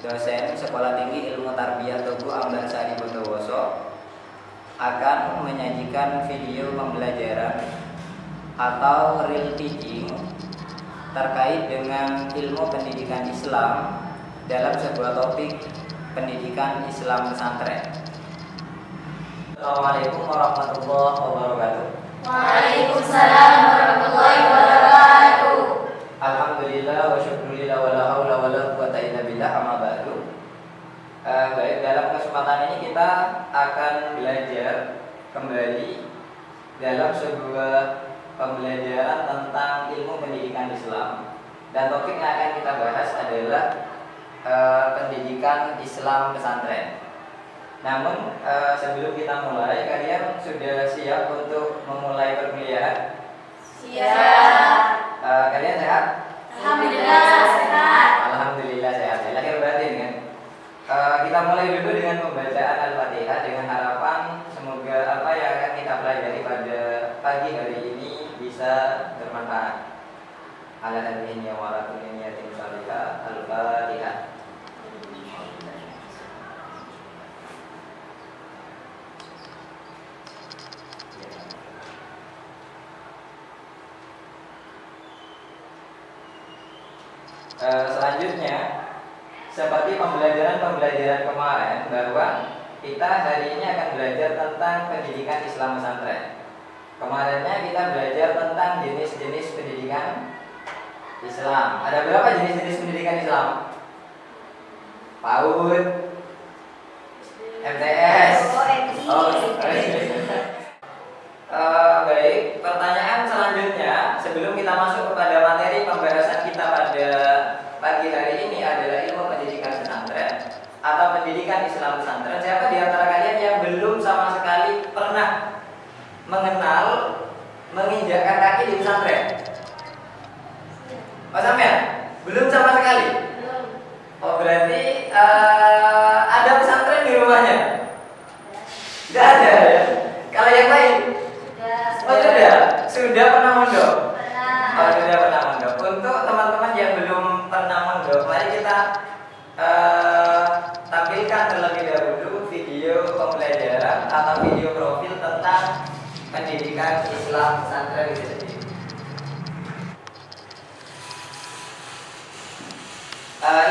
dosen Sekolah Tinggi Ilmu Tarbiyah Tugu Ambansari Bondowoso akan menyajikan video pembelajaran atau real teaching terkait dengan ilmu pendidikan Islam dalam sebuah topik pendidikan Islam pesantren. Assalamualaikum warahmatullahi wabarakatuh. Waalaikumsalam warahmatullahi wabarakatuh. Alhamdulillah wa syukurillah wa la haula wa la quwata illa billah, amma ba'du. Baik, dalam kesempatan ini kita akan belajar kembali dalam sebuah pembelajaran tentang ilmu pendidikan Islam, dan topik yang akan kita bahas adalah pendidikan Islam pesantren. Namun sebelum kita mulai, kalian sudah siap untuk memulai perkuliahan? Siap. Kalian sehat? Alhamdulillah sehat. Alhamdulillah sehat. Lahir batin kan? Kita mulai dulu dengan pembacaan Al-Fatihah dengan harapan semoga apa yang akan kita pelajari pada pagi hari ini bisa bermanfaat. Ala hadhihi wa ala kulli niyatin shalihah. Al-Fatihah. Selanjutnya, seperti pembelajaran kemarin, bahwa kita hari ini akan belajar tentang pendidikan Islam pesantren. Kemarinnya kita belajar tentang jenis-jenis pendidikan Islam. Ada berapa jenis-jenis pendidikan Islam? PAUD, MTS. Baik, pertanyaan selanjutnya sebelum kita masuk kepada materi pembahasan kita pada pagi hari ini adalah ilmu pendidikan pesantren atau pendidikan Islam pesantren. Siapa di antara kalian yang belum sama sekali pernah mengenal menginjakkan kaki di pesantren? Oh, sampean? Belum sama sekali? Oh, berarti ada pesantren di rumahnya? Tidak ada ya? Kalau yang lain? Oh, sudah pernah mondok? Oh, sudah pernah mondok. Untuk teman-teman yang belum pernah mondok, mari kita tampilkan terlebih dahulu video pembelajaran atau video profil tentang pendidikan Islam pesantren itu sendiri.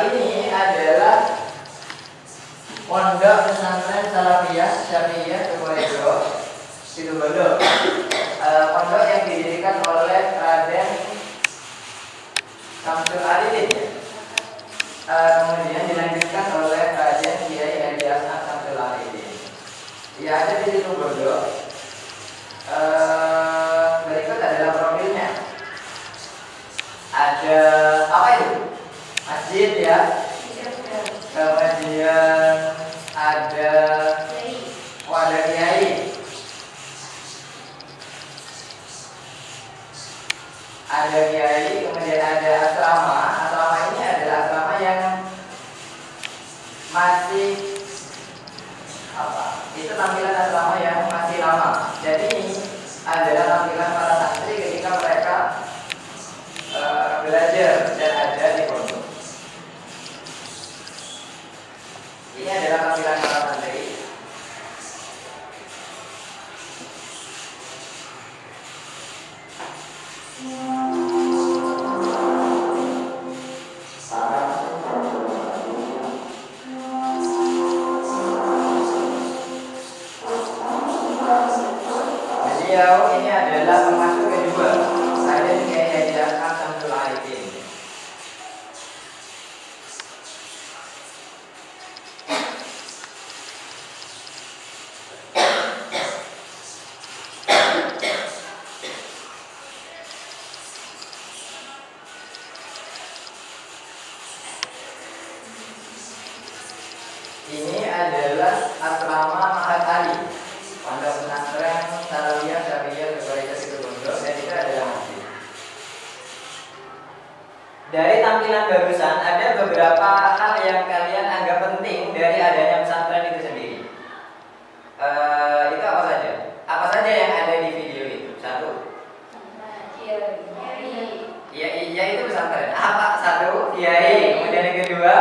Ini adalah Pondok Pesantren Salafiyah Syariah Sukoharjo, Situbondo. Pondok yang didirikan oleh Raden Samsul Arifin, kemudian dilanjutkan oleh Raden Kiai Haji Hasan Samsul Arifin. Ia ada di Situbondo. Berikut adalah profilnya. Ada apa itu? Masjid ya. Kemudian ada wadah kiai. Ada kiai, kemudian ada asrama. Asrama ini adalah asrama yang masih itu tampilan asrama yang masih lama. Jadi ini adalah tampilan para santri ketika mereka belajar dan ada di pondok. Ini adalah tampilan para santri. Ini adalah termasuk kedua. Ada Kiai Haji Hasan Samsul Arifin. Ini adalah asrama Mahat Ali, Pondok Pesantren Salafiyah Syariah Sukoharjo Situbondo, dan itu adalah masjid. Dari tampilan barusan ada beberapa hal yang kalian anggap penting dari adanya pesantren itu sendiri. Itu apa saja? Apa saja yang ada di video itu? Satu. Iya itu pesantren. Apa? Satu, kiai. Kemudian yang kedua,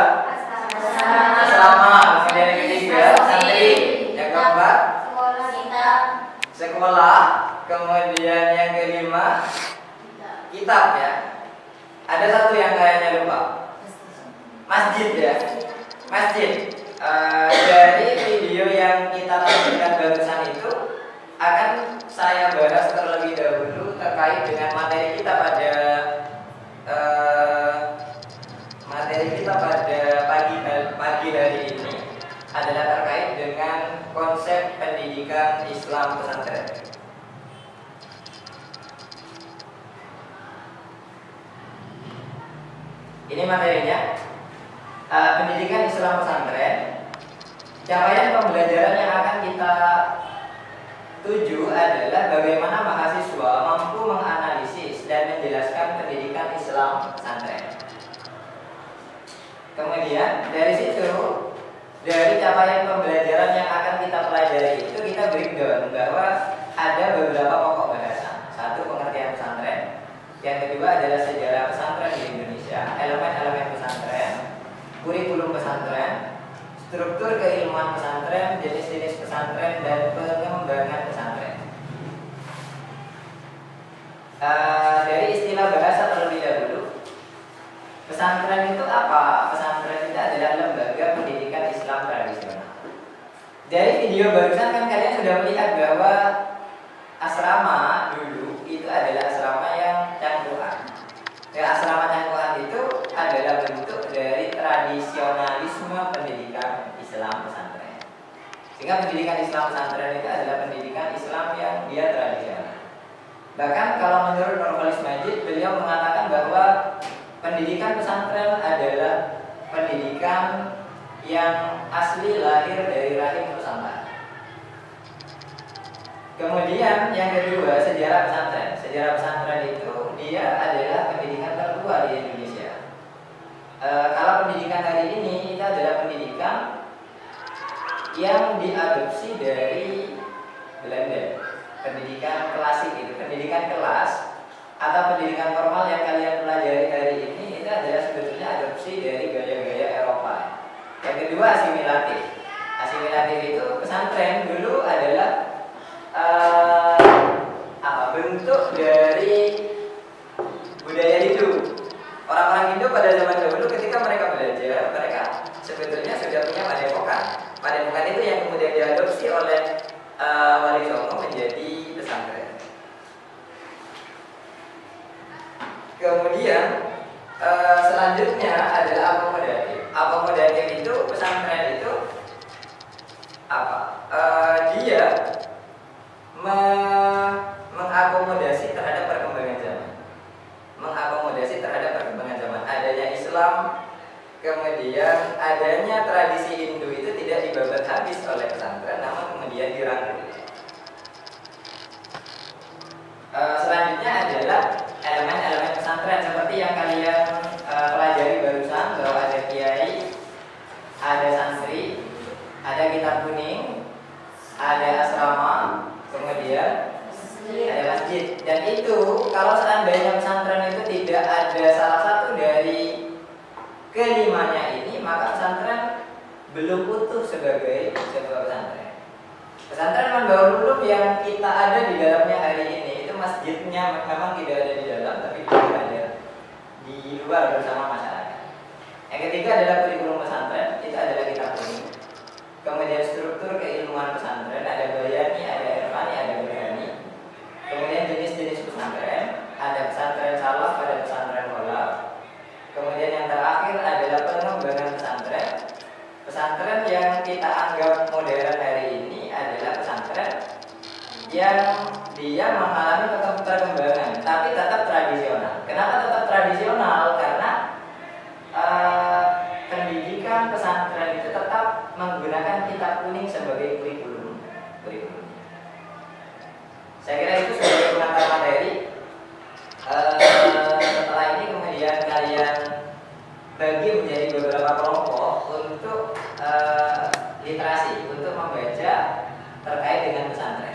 Dari video yang kita tampilkan barusan itu akan saya bahas terlebih dahulu terkait dengan materi kita pada pagi hari ini adalah terkait dengan konsep pendidikan Islam pesantren. Ini materinya, pendidikan Islam pesantren. Capaian pembelajaran yang akan kita tuju adalah bagaimana mahasiswa mampu menganalisis dan menjelaskan pendidikan Islam pesantren. Kemudian dari situ, dari capaian pembelajaran yang akan kita pelajari itu kita breakdown bahwa ada beberapa pokok bahasan. Satu, pengertian pesantren. Yang kedua adalah sejarah pesantren di Indonesia, elemen-elemen pesantren, kurikulum pesantren, struktur keilmuan pesantren, jenis-jenis pesantren, dan pengembangan pesantren. Dari istilah bahasa terlebih dahulu, pesantren itu apa? Pesantren itu adalah lembaga pendidikan Islam tradisional. Dari video barusan kan kalian sudah melihat bahwa asrama dulu itu adalah asrama yang cangkruan. Asrama cangkruan itu adalah bentuk dari tradisionalisme pendidikan Islam pesantren. Sehingga pendidikan Islam pesantren itu adalah pendidikan Islam yang dia tradisional. Bahkan kalau menurut Nurholis Majid, beliau mengatakan bahwa pendidikan pesantren adalah pendidikan yang asli lahir dari rahim Nusantara. Kemudian yang kedua, sejarah pesantren. Sejarah pesantren itu dia adalah pendidikan tertua di Indonesia. Kalau pendidikan hari ini itu adalah pendidikan yang diadopsi dari Belanda. Pendidikan klasik itu, pendidikan kelas atau pendidikan formal yang kalian pelajari hari ini itu adalah sebetulnya adopsi dari gaya-gaya Eropa. Yang kedua, asimilatif. Asimilatif itu pesantren dulu adalah bentuk dari budaya Hindu. Orang-orang Hindu pada zaman dahulu ketika mereka belajar, mereka sebetulnya sudah punya padepokan. Padepokan itu yang kemudian diadopsi oleh Wali Songo menjadi pesantren. Kemudian selanjutnya adalah akomodatif. Akomodatif itu pesantren itu apa? Dia mengakomodasi terhadap perkembangan zaman. Mengakomodasi terhadap perkembangan zaman. Adanya Islam, kemudian adanya tradisi Hindu itu tidak dibabat habis oleh pesantren, namun kemudian dirangkul. Selanjutnya adalah elemen-elemen pesantren seperti yang kalian pelajari barusan, bahwa ada kiai, ada santri, ada kitab kuning, ada asrama, kemudian ada masjid. Dan itu kalau seandainya pesantren itu tidak ada salah satu dari kelimanya ini, maka pesantren belum utuh sebagai sebuah pesantren. Pesantren membawa ulum yang kita ada di dalamnya hari ini. Itu masjidnya memang tidak ada di dalam, tapi juga ada di luar bersama masyarakat. Yang ketiga adalah kurikulum pesantren, itu adalah kitab kuning. Kemudian struktur keilmuan pesantren, ada bayani, ada irfani, ada burhani. Kemudian jenis-jenis pesantren, ada pesantren salaf, ada pesantren kholaf. Kemudian yang terakhir adalah pengembangan pesantren. Pesantren yang kita anggap modern hari ini adalah pesantren yang dia mengalami perkembangan, tapi tetap tradisional. Kenapa tetap tradisional? Karena pendidikan pesantren itu tetap menggunakan kitab kuning sebagai kurikulum. Saya kira itu sebagai pengantar materi. Setelah ini kemudian kalian bagi menjadi beberapa kelompok untuk literasi, untuk membaca terkait dengan pesantren.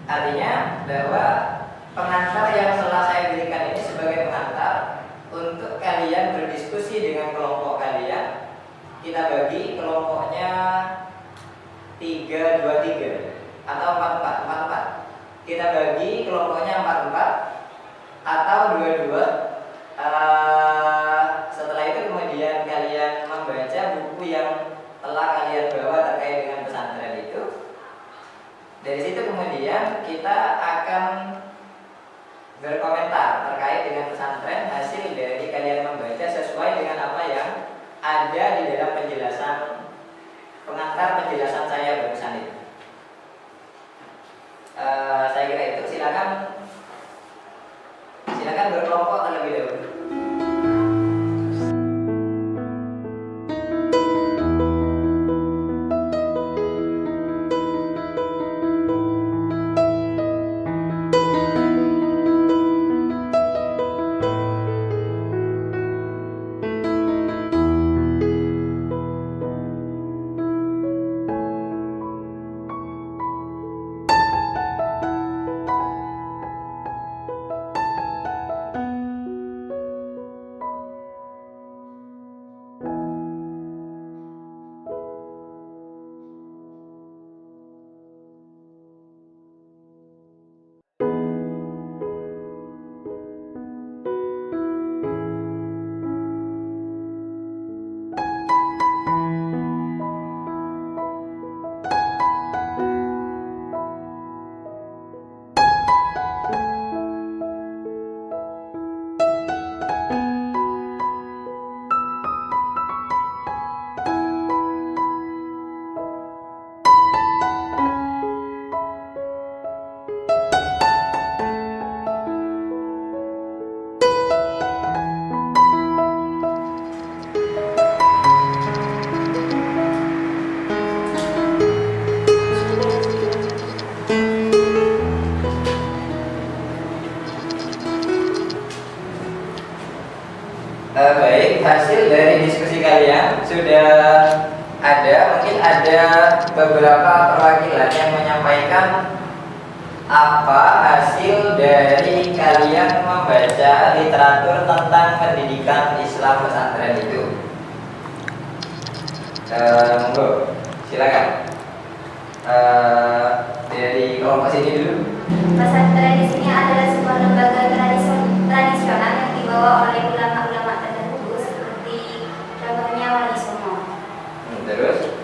Artinya bahwa pengantar yang telah saya berikan ini sebagai pengantar untuk kalian berdiskusi dengan kelompok kalian. Kita bagi kelompoknya 3-2-3 atau 4-4. Kita bagi kelompoknya 4-4 atau 2-2 kemudian kita akan berkomentar terkait dengan pesantren hasil dari kalian membaca sesuai dengan apa yang ada di dalam penjelasan pengantar penjelasan saya barusan itu. Saya kira itu. Silakan berkelompok terlebih dahulu. Baik, hasil dari diskusi kalian sudah ada. Mungkin ada beberapa perwakilan yang menyampaikan apa hasil dari kalian membaca literatur tentang pendidikan Islam pesantren itu. Monggo, silakan. Dari kelompok sini dulu. Pesantren di sini adalah sebuah lembaga tradisional yang dibawa oleh ulama-ulama terdahulu seperti contohnya Wali Songo. Terus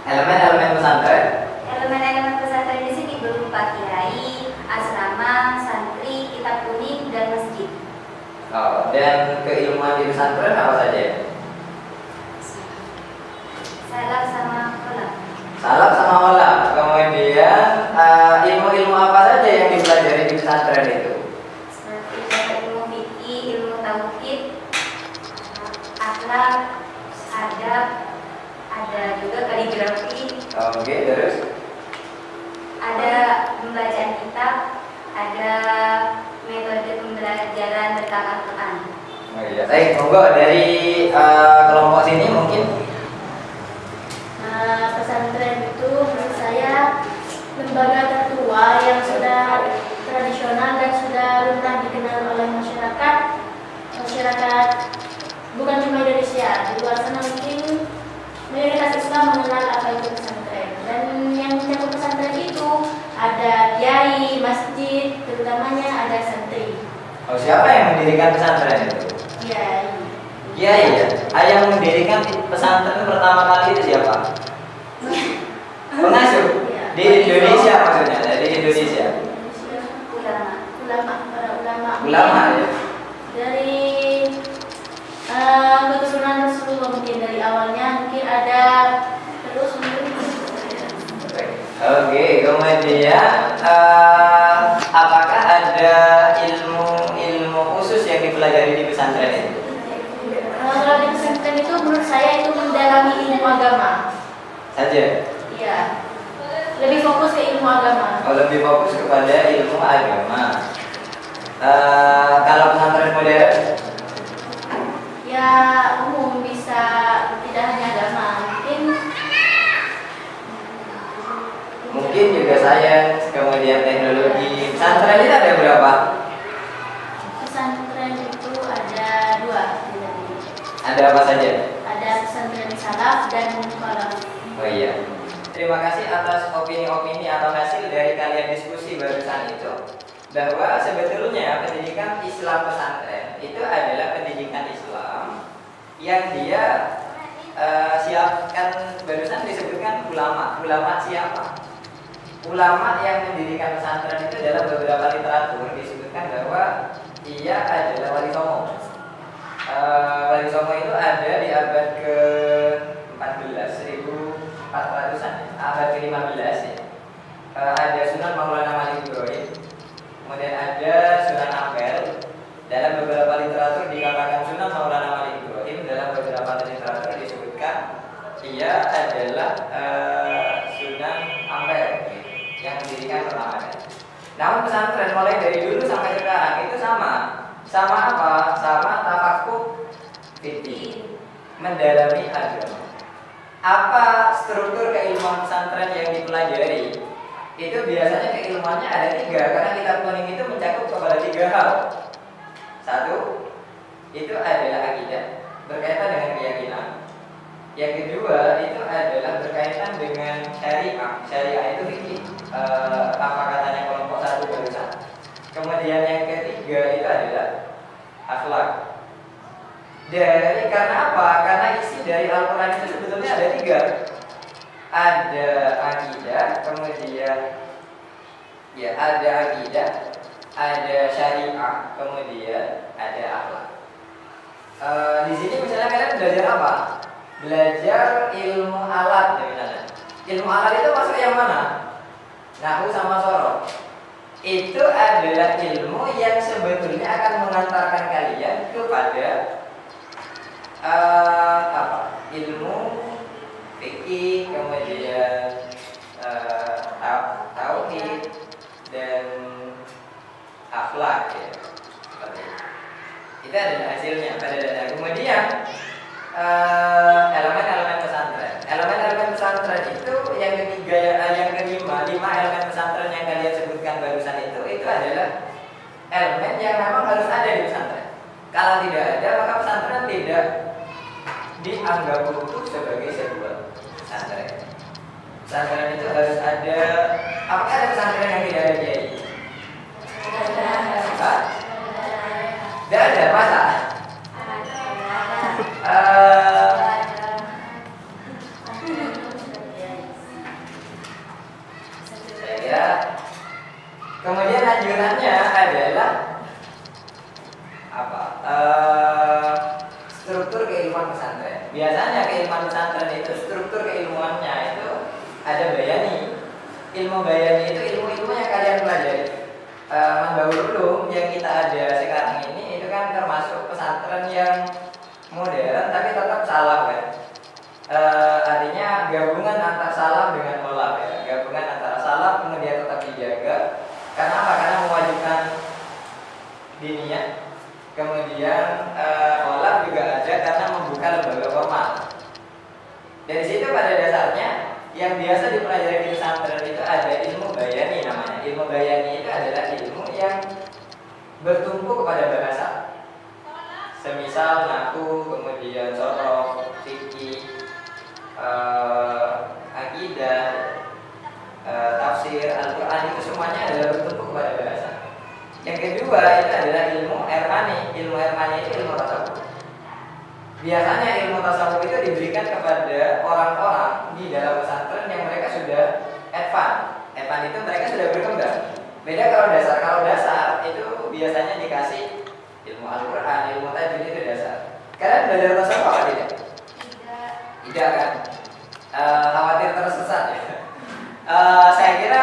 elemen-elemen pesantren. Elemen-elemen pesantren di sini berupa kiai, asrama, santri, kitab kuning, dan masjid. Dan keilmuan di pesantren apa saja? Salaf sama kolam. Salaf sama olah. Kemudian ilmu-ilmu apa saja yang dipelajari di pesantren itu? Seperti ilmu fikih, ilmu tauhid, akhlak, adab, ada juga kaligrafi. Oke, terus? Ada pembacaan kitab, ada metode pembelajaran tentang Al-Quran. Oh iya. Baik, monggo dari kelompok sini mungkin. Pesantren itu menurut saya lembaga tertua yang sudah tradisional dan sudah lumrah dikenal oleh masyarakat bukan cuma Indonesia, di luar sana mungkin mayoritas Islam mengenal apa itu pesantren. Dan yang mencakup pesantren itu ada kiai, masjid, terutamanya ada santri. Oh, siapa yang mendirikan pesantren itu? Kiai. Kiai ya. Yang mendirikan pesantren pertama kali itu siapa? Pengasuh di Indonesia maksudnya, di Indonesia. Para ulama. Ulama ya. Dari keturunan Rasulullah mungkin dari awalnya mungkin ada terus mungkin. Oke, kemudian apakah ada ilmu khusus yang dipelajari di pesantren itu? Kalau di pesantren itu menurut saya itu mendalami ilmu agama Saja. iya, lebih fokus ke ilmu agama. Oh, lebih fokus kepada ilmu agama. Kalau pesantren modern? Ya umum, bisa tidak hanya agama, Mungkin juga sains, kemudian teknologi. Pesantren itu ada berapa? pesantren itu ada dua di Indonesia. Ada apa saja? Ada pesantren salaf dan mukhtalaf. Oh iya. Terima kasih atas opini-opini atau hasil dari kalian diskusi barusan itu, bahwa sebetulnya pendidikan Islam pesantren itu adalah pendidikan Islam yang dia siapkan, barusan disebutkan ulama. Ulama siapa? ulama yang mendirikan pesantren itu dalam beberapa literatur disebutkan bahwa ia adalah wali songo. Wali songo itu ada di abad ke-14, 1400-an, abad ke-15 ya. Ada Sunan Maulana Malik Ibrahim, kemudian ada Sunan Ampel. Dalam beberapa literatur dikatakan Sunan Maulana Malik Ibrahim, dalam beberapa literatur disebutkan ia adalah Sunan Ampel yang mendirikan pertama kali. Namun pesantren mulai dari dulu sampai sekarang itu sama apa? Sama tafakuh fikih, mendalami agama. Apa struktur keilmuan pesantren yang dipelajari? Itu biasanya keilmuannya ada 3, karena kitab kuning itu mencakup kepada 3 hal. 1, itu adalah akidah, berkaitan dengan keyakinan. Yang kedua itu adalah berkaitan dengan syariah. Syariah itu fikih, apa katanya kelompok 1 barusan. Kemudian yang ketiga itu adalah akhlak. Karena apa? Karena isi dari Al-Quran itu sebetulnya ada 3. Ada akidah, kemudian ya ada akidah, ada syariah, kemudian ada akhlak. Di sini misalnya kalian belajar apa? Belajar ilmu alat ya misalnya. Ilmu alat itu masuk yang mana? Nahwu sama sorof. Itu adalah ilmu yang sebetulnya akan mengantarkan kalian kepada ilmu fikih, kemudian tauhid dan akhlak ya. Seperti itu. Itu adalah hasilnya pada dasar. Kemudian elemen-elemen pesantren. Elemen-elemen pesantren itu yang ketiga, yang kelima, 5 elemen pesantren yang kalian sebutkan barusan itu adalah elemen yang memang harus ada di pesantren. Kalau tidak ada, maka pesantren tidak dianggap utuh sebagai sebuah pesantren. Pesantren itu harus ada. Apakah ada pesantren yang tidak ada kiai? Tidak ada, masa? Saya kemudian lanjutannya adalah apa? Struktur keilmuan pesantren. Biasanya keilmuan pesantren itu struktur keilmuannya itu ada bayani. Ilmu bayani itu ilmu-ilmu yang kalian pelajari. Mendahulu yang kita ada sekarang ini itu kan termasuk pesantren yang modern tapi tetap salaf kan. Artinya gabungan antara salaf dengan kholaf ya. Gabungan antara salaf kemudian tetap dijaga. Karena apa? Karena mewajibkan diniyah. Kemudian kholaf juga ada karena membuka lembaga formal. Dari situ pada dasarnya yang biasa dipelajari di pesantren itu ada ilmu bayani namanya. Ilmu bayani itu adalah ilmu yang bertumpu kepada bahasa. Semisal nahwu, kemudian sorof, fikih, akidah, tafsir, Al-Quran itu semuanya adalah bertumpu kepada bahasa. Yang kedua itu adalah ilmu irfani. Ilmu irfani itu ilmu tasawuf. Biasanya ilmu tasawuf itu diberikan kepada orang-orang di dalam pesantren yang mereka sudah advance. Advance itu mereka sudah berkembang. Beda kalau dasar. Kalau dasar itu biasanya dikasih ilmu Al-Quran, ilmu tajwid itu dasar. Kalian belajar tasawuf apa tidak? Tidak kan? Khawatir tersesat ya. Saya kira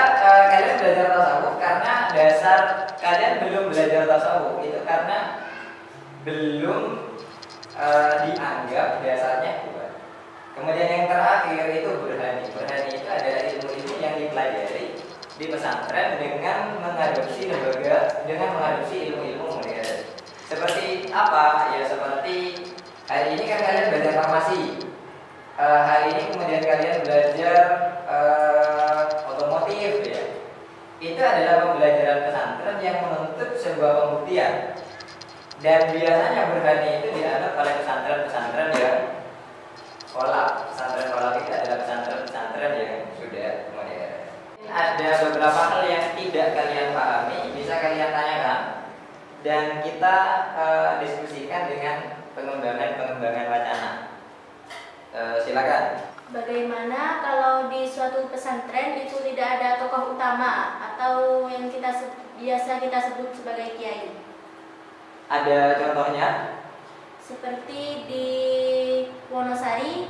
kalian belajar tasawuf karena dasar kalian belum belajar tasawuf itu karena belum dianggap dasarnya kuat. Kemudian yang terakhir itu burhani. Burhani itu adalah ilmu-ilmu yang dipelajari di pesantren dengan mengadopsi lembaga, dengan mengadopsi ilmu-ilmu modern. Seperti apa? Ya seperti hari ini kan kalian belajar farmasi. Hari ini kemudian kalian belajar otomotif ya. Itu adalah pembelajaran pesantren yang menuntut sebuah pembuktian. Dan biasanya burhani itu dianggap oleh pesantren-pesantren yang kolak. Pesantren kolak itu adalah pesantren-pesantren yang sudah modern. Ada beberapa hal yang tidak kalian pahami, bisa kalian tanyakan dan kita diskusikan dengan pengembangan wacana. Silakan. Bagaimana kalau di suatu pesantren itu tidak ada tokoh utama atau yang biasa kita sebut sebagai kiai? Ada contohnya? Seperti di Wonosari,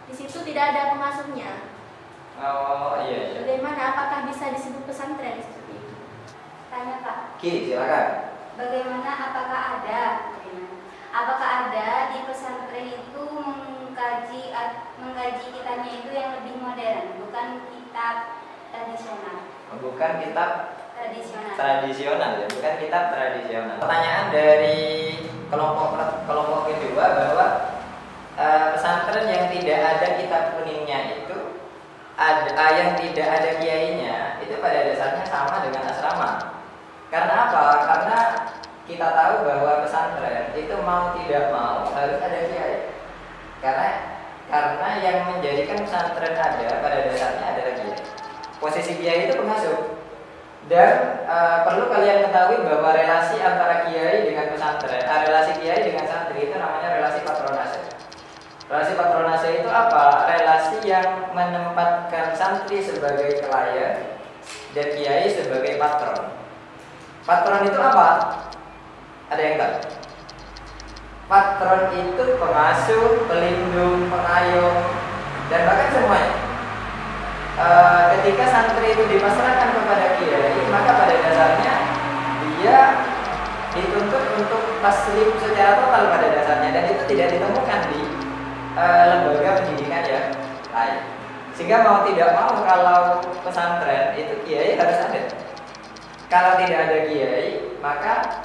di situ tidak ada pengasuhnya. Oh iya. Bagaimana? Apakah bisa disebut pesantren seperti itu? Tanya Pak. Ki, silakan. Bagaimana? Apakah ada di pesantren itu mengkaji kitabnya itu yang lebih modern, bukan kitab tradisional? Bukan kitab Tradisional. ya, bukan kitab tradisional. Pertanyaan dari kelompok kedua bahwa pesantren yang tidak ada kitab kuningnya itu yang tidak ada kiainya itu pada dasarnya sama dengan asrama. Karena apa? Karena kita tahu bahwa pesantren itu mau tidak mau harus ada kiai. Karena yang menjadikan pesantren ada pada dasarnya adalah kiai. Posisi kiai itu pengasuh. Dan perlu kalian ketahui bahwa relasi antara kiai dengan pesantren, relasi kiai dengan santri itu namanya relasi patronase. Relasi patronase itu apa? Relasi yang menempatkan santri sebagai klien dan kiai sebagai patron. Patron itu apa? Ada yang tahu? Patron itu pengasuh, pelindung, pengayom, dan bahkan semuanya. Ketika santri itu dipasrahkan kepada kiai, maka pada dasarnya dia dituntut untuk taslim secara total pada dasarnya, dan itu tidak ditemukan di lembaga pendidikan yang lain. Sehingga mau tidak mau kalau pesantren itu kiai harus ada. Kalau tidak ada kiai, maka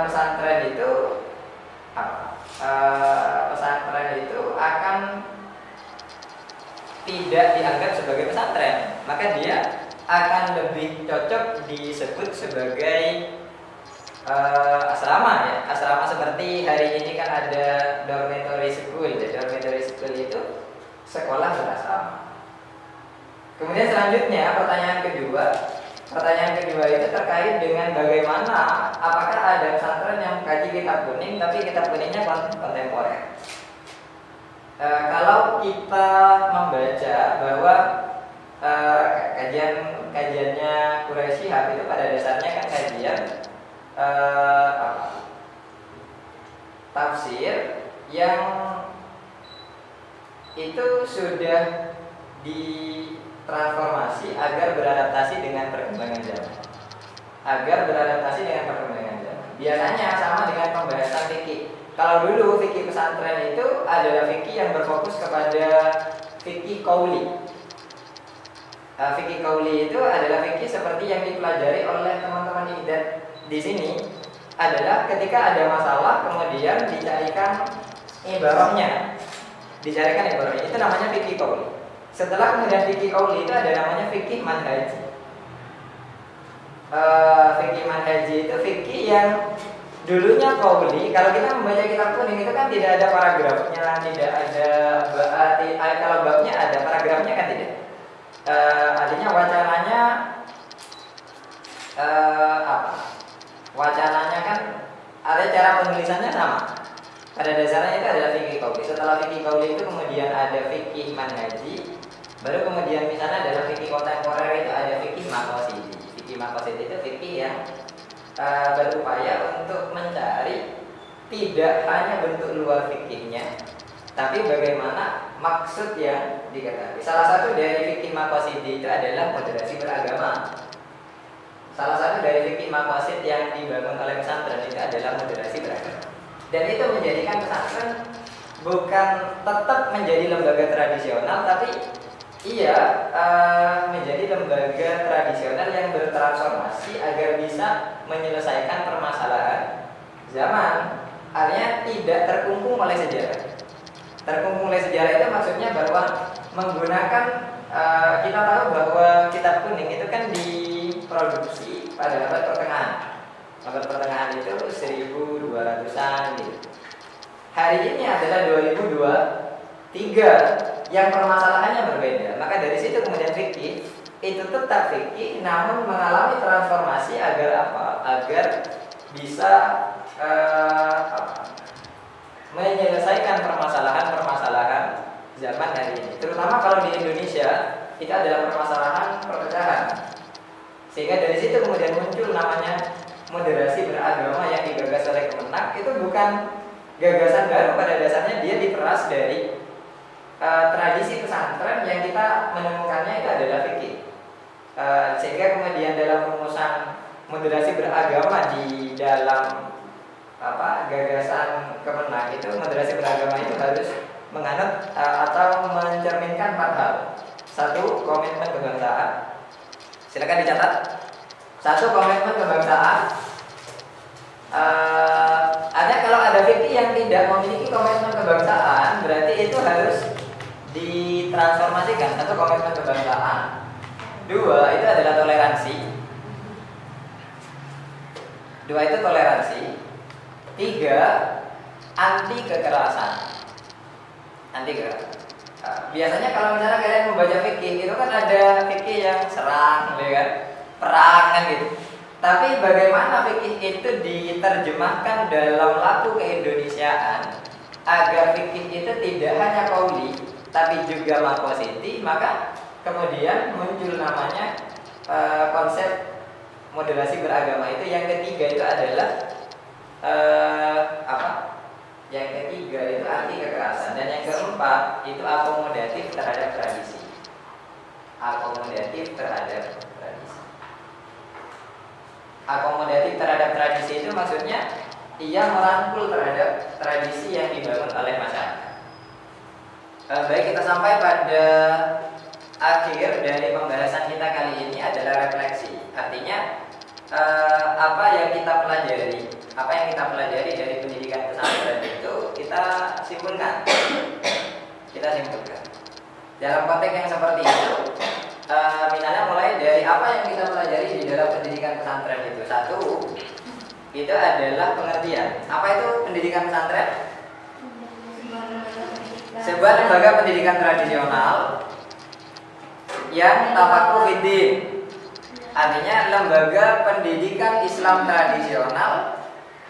pesantren itu akan tidak dianggap sebagai pesantren, maka dia akan lebih cocok disebut sebagai asrama ya. Asrama seperti hari ini kan ada dormitory school. Ya, dormitory school itu sekolah berasrama. Kemudian selanjutnya pertanyaan kedua itu terkait dengan bagaimana apakah ada pesantren yang kaji kitab kuning tapi kitab kuningnya kontemporer. Kalau kita membaca bahwa kajiannya Quraisy Shihab itu pada dasarnya kan kajian tafsir yang itu sudah ditransformasi agar beradaptasi dengan perkembangan zaman. Biasanya sama dengan pembahasan fikih. Kalau dulu fikih pesantren itu adalah fikih yang berfokus kepada fikih qauli. Fikih qauli itu adalah fikih seperti yang dipelajari oleh teman-teman Iqdad di sini adalah ketika ada masalah kemudian dicarikan ibarahnya. Itu namanya fikih qauli. Setelah kemudian fikih qauli itu ada namanya fikih manhaji. Fikih manhaji itu fikih yang dulunya qauli. Kalau kita membaca kitab kuning itu kan tidak ada paragrafnya, tidak ada kalau babnya ada, paragrafnya kan tidak. Artinya wacananya Wacananya kan ada cara penulisannya sama. Pada dasarnya itu adalah fikih qauli. Setelah fikih qauli itu kemudian ada fikih manhaji, baru kemudian misalnya dalam fikih kontemporer itu ada fikih maqasid. Fikih maqasid itu fikih yang berupaya untuk mencari tidak hanya bentuk luar fikihnya, tapi bagaimana maksud yang diketahui. Salah satu dari fikih maqasid itu adalah moderasi beragama. Salah satu dari fikih maqasid yang dibangun oleh pesantren itu adalah moderasi beragama. Dan itu menjadikan pesantren bukan tetap menjadi lembaga tradisional, tapi menjadi lembaga tradisional yang bertransformasi agar bisa menyelesaikan permasalahan zaman. Artinya tidak terkungkung oleh sejarah. Terkungkung oleh sejarah itu maksudnya bahwa menggunakan kita tahu bahwa kitab kuning itu kan diproduksi pada abad pertengahan. Abad pertengahan itu 1200-an gitu. Hari ini adalah 2023 yang permasalahannya berbeda. Maka dari situ kemudian fikih itu tetap fikih namun mengalami transformasi agar apa? Agar bisa menyelesaikan permasalahan-permasalahan zaman hari ini. Terutama kalau di Indonesia itu adalah permasalahan perpecahan. Sehingga dari situ kemudian muncul namanya moderasi beragama yang digagas oleh Kemenak. Itu bukan gagasan baru, pada dasarnya dia diperas dari tradisi pesantren yang kita menemukannya itu adalah fikih. Sehingga kemudian dalam rumusan moderasi beragama di dalam gagasan Kemenak itu, moderasi beragama itu harus menganut atau mencerminkan 4 hal. 1. Komitmen kebangsaan. Silakan dicatat. 1. Komitmen kebangsaan. Kalau ada fikih yang tidak memiliki komitmen kebangsaan, berarti itu harus ditransformasikan. 1. Komitmen kebangsaan. 2. Itu adalah toleransi. 2 itu toleransi. 3. Anti kekerasan. Anti kekerasan. Biasanya kalau misalnya kalian membaca fikih itu kan ada fikih yang serang, ya kan? Perang kan gitu. Tapi bagaimana fikih itu diterjemahkan dalam laku keindonesiaan agar fikih itu tidak hanya qauli tapi juga maqasidi, maka kemudian muncul namanya konsep moderasi beragama itu. Yang ketiga itu adalah Yang ketiga itu anti kekerasan, dan yang keempat itu akomodatif terhadap tradisi. Akomodatif terhadap tradisi. Akomodatif terhadap tradisi itu maksudnya ia merangkul terhadap tradisi yang dibangun oleh masyarakat. Baik, kita sampai pada akhir dari pembahasan kita kali ini adalah refleksi. Artinya apa yang kita pelajari dari pendidikan pesantren itu kita simpulkan. Dalam konteks yang seperti itu, misalnya mulai dari apa yang kita pelajari di dalam pendidikan pesantren itu. 1. Itu adalah pengertian. Apa itu pendidikan pesantren? Sebuah lembaga pendidikan tradisional yang tafakuh fiddin. Artinya lembaga pendidikan Islam tradisional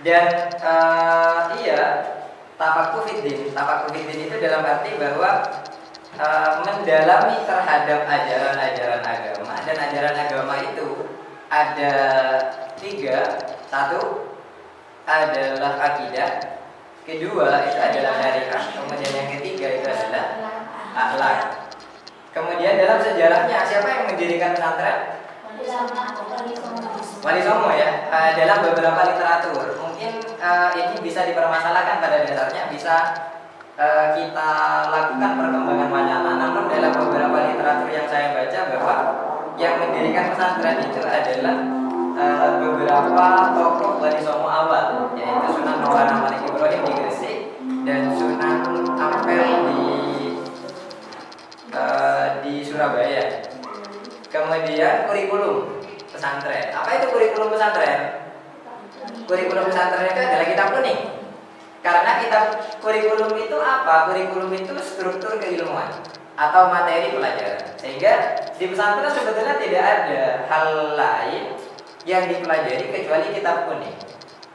dan tafakuh fiddin. Tafakuh fiddin itu dalam arti bahwa mendalami terhadap ajaran-ajaran agama, dan ajaran agama itu ada 3. 1 adalah akidah, 2 itu adalah syariah, kemudian yang ketiga itu adalah akhlak. Kemudian dalam sejarahnya siapa yang mendirikan pesantren? Wali Songo ya. Dalam beberapa literatur mungkin ini bisa dipermasalahkan, pada dasarnya bisa kita lakukan perkembangan wacana. Namun dalam beberapa literatur yang saya baca bahwa yang mendirikan pesantren itu adalah beberapa tokoh Wali Songo awal, yaitu Sunan Maulana Malik Ibrahim di Gresik dan Sunan Ampel di Surabaya. Kemudian kurikulum pesantren. Apa itu kurikulum pesantren? Kurikulum pesantren itu adalah kitab kuning. Karena kitab kurikulum itu apa? Kurikulum itu struktur keilmuan atau materi pelajaran. Sehingga di pesantren sebetulnya tidak ada hal lain yang dipelajari kecuali kitab kuning.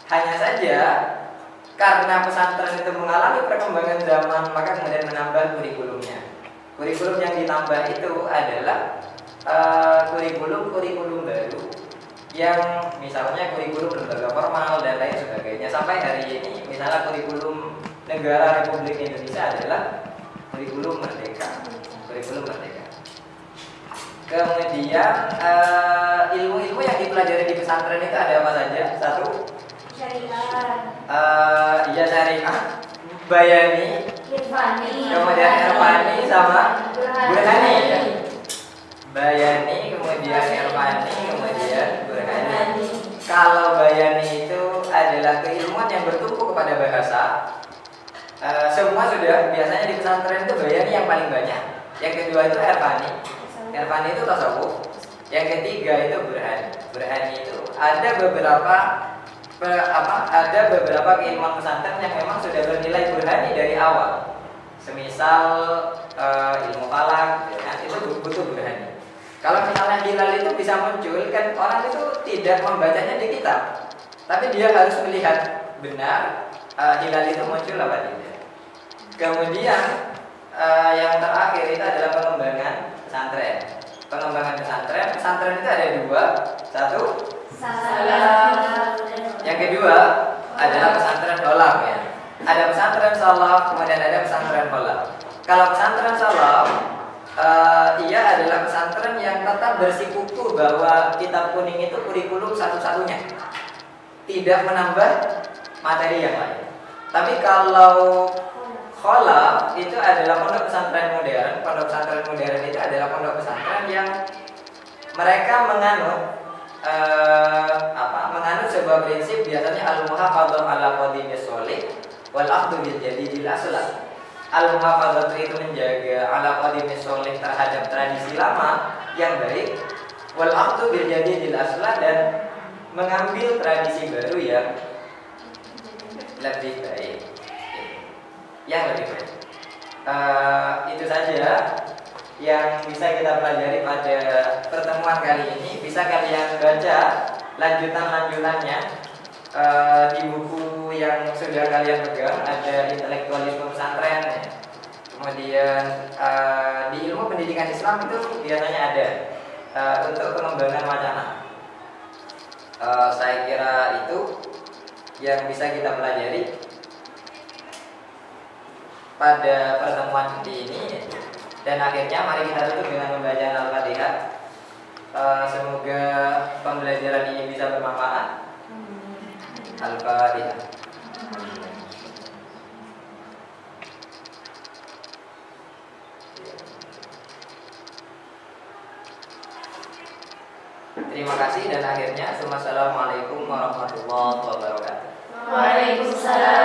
Hanya saja karena pesantren itu mengalami perkembangan zaman, maka kemudian menambah kurikulumnya. Kurikulum yang ditambah itu adalah kurikulum baru yang misalnya kurikulum lembaga formal dan lain sebagainya. Sampai hari ini misalnya kurikulum negara Republik Indonesia adalah kurikulum merdeka. Kemudian ilmu-ilmu yang dipelajari di pesantren itu ada apa saja? 1. Syariah. Syariah, bayani, kemudian irfani sama burhani. Bayani, kemudian irfani, kemudian burhani. Kalau bayani itu adalah keilmuan yang bertumpu kepada bahasa. Semua sudah biasanya di pesantren itu bayani yang paling banyak. Yang kedua itu irfani. Irfani itu tasawuf. Yang ketiga itu burhani. Burhani itu ada beberapa keilmuan pesantren yang memang sudah bernilai burhani dari awal. Semisal ilmu falak, ya, itu butuh burhani. Kalau misalnya hilal itu bisa muncul, kan orang itu tidak membacanya di kitab, tapi dia harus melihat benar hilal itu muncul apa tidak. Kemudian yang terakhir itu adalah pengembangan pesantren. Pengembangan pesantren, pesantren itu ada dua. Satu, yang kedua adalah pesantren salaf ya. Ada pesantren salaf, kemudian ada pesantren salaf. Kalau pesantren salaf, ia adalah pesantren yang tetap bersikuku bahwa kitab kuning itu kurikulum satu-satunya, tidak menambah materi yang lain. Tapi kalau kholaf itu adalah pondok pesantren modern. Pondok pesantren modern itu adalah pondok pesantren yang mereka menganut sebuah prinsip, biasanya al-muhafadzah ala qadimis sholih wal akhdhu bil jadidil aslah. Al-muhafadzah itu menjaga ala qadimis sholih terhadap tradisi lama yang baik, wal akhdhu bil jadidil aslah, dan mengambil tradisi baru yang lebih baik. Yang lebih baik. Itu saja yang bisa kita pelajari pada pertemuan kali ini. Bisa kalian baca lanjutannya di buku yang sudah kalian pegang. Ada intelektualisme pesantren ya. Kemudian di ilmu pendidikan Islam itu biasanya ada untuk pengembangan wacana. Saya kira itu yang bisa kita pelajari pada pertemuan ini. Dan akhirnya mari kita tutup dengan membaca Al-Fatihah. Semoga pembelajaran ini bisa bermanfaat. Al-Fatihah. Terima kasih dan akhirnya assalamualaikum warahmatullahi wabarakatuh. Waalaikumsalam